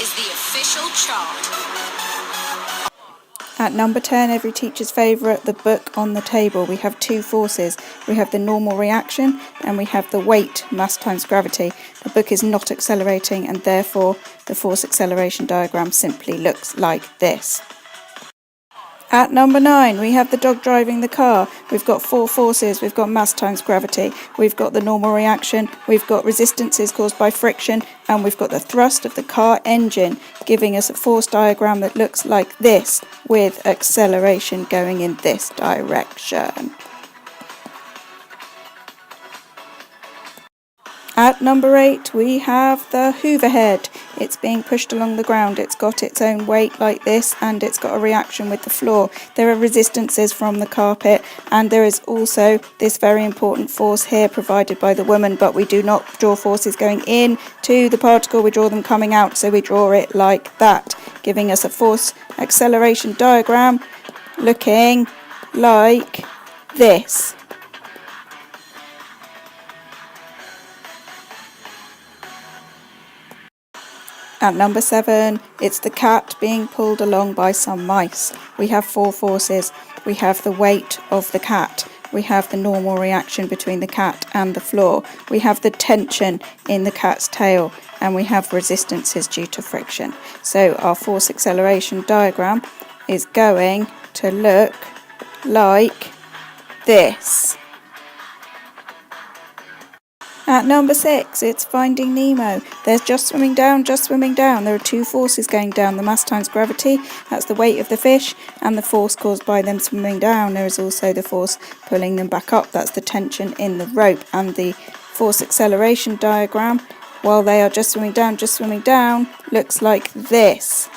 is the official chart. At number 10, every teacher's favourite, the book on the table. We have two forces. We have the normal reaction and we have the weight, mass times gravity. The book is not accelerating and therefore the force acceleration diagram simply looks like this. At number 9, we have the dog driving the car. We've got four forces. We've got mass times gravity. We've got the normal reaction. We've got resistances caused by friction. And we've got the thrust of the car engine, giving us a force diagram that looks like this, with acceleration going in this direction. At number 8, we have the Hoover head. It's being pushed along the ground. It's got its own weight like this and it's got a reaction with the floor. There are resistances from the carpet and there is also this very important force here provided by the woman, but we do not draw forces going in to the particle, we draw them coming out, so we draw it like that, giving us a force acceleration diagram looking like this. At number 7, it's the cat being pulled along by some mice. We have four forces. We have the weight of the cat. We have the normal reaction between the cat and the floor. We have the tension in the cat's tail. And we have resistances due to friction. So our force acceleration diagram is going to look like this. At number 6, it's Finding Nemo. There's just swimming down, just swimming down. There are two forces going down, the mass times gravity, that's the weight of the fish, and the force caused by them swimming down. There is also the force pulling them back up, that's the tension in the rope. And the force acceleration diagram, while they are just swimming down, looks like this.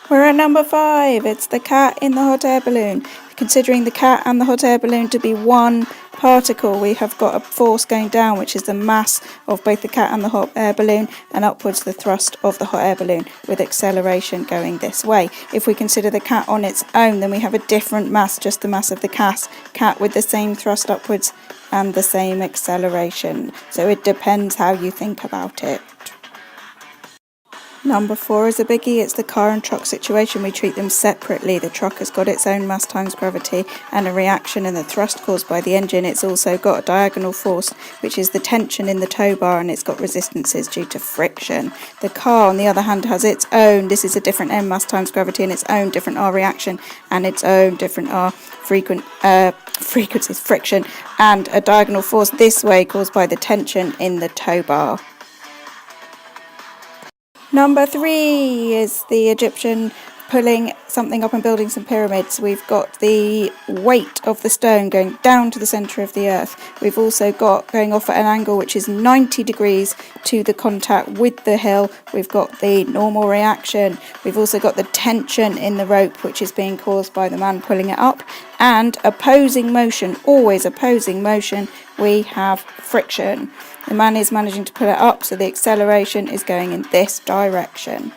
We're at number 5, it's the cat in the hot air balloon. Considering the cat and the hot air balloon to be one particle, we have got a force going down, which is the mass of both the cat and the hot air balloon, and upwards the thrust of the hot air balloon, with acceleration going this way. If we consider the cat on its own, then we have a different mass, just the mass of the cat with the same thrust upwards and the same acceleration. So it depends how you think about it. Number 4 is a biggie. It's the car and truck situation. We treat them separately. The truck has got its own mass times gravity and a reaction and the thrust caused by the engine. It's also got a diagonal force, which is the tension in the tow bar, and it's got resistances due to friction. The car, on the other hand, has its own, this is a different M mass times gravity, and its own different R reaction and its own different R frequencies, friction, and a diagonal force this way caused by the tension in the tow bar. Number 3 is the Egyptian pulling something up and building some pyramids. We've got the weight of the stone going down to the centre of the earth. We've also got going off at an angle which is 90 degrees to the contact with the hill. We've got the normal reaction. We've also got the tension in the rope, which is being caused by the man pulling it up, and opposing motion, always opposing motion, we have friction. The man is managing to pull it up, so the acceleration is going in this direction.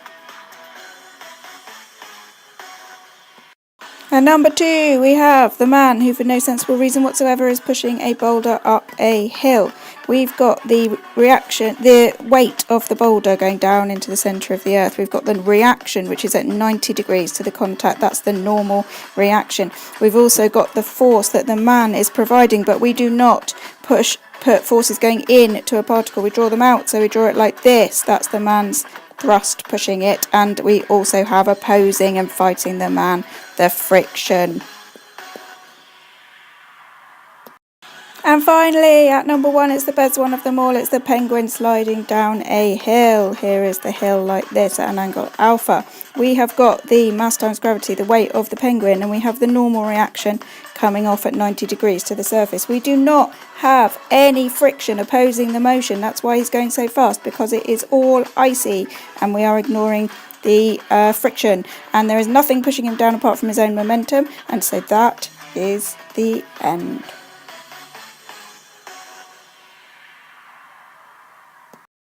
And number 2, we have the man who for no sensible reason whatsoever is pushing a boulder up a hill. We've got the reaction, the weight of the boulder going down into the centre of the earth. We've got the reaction, which is at 90 degrees to the contact. That's the normal reaction. We've also got the force that the man is providing, but we do not put forces going in to a particle. We draw them out, so we draw it like this. That's the man's thrust pushing it, and we also have opposing and fighting the man, the friction. And finally, at number 1, it's the best one of them all. It's the penguin sliding down a hill. Here is the hill like this at an angle alpha. We have got the mass times gravity, the weight of the penguin, and we have the normal reaction coming off at 90 degrees to the surface. We do not have any friction opposing the motion. That's why he's going so fast, because it is all icy and we are ignoring the friction, and there is nothing pushing him down apart from his own momentum, and so that is the end.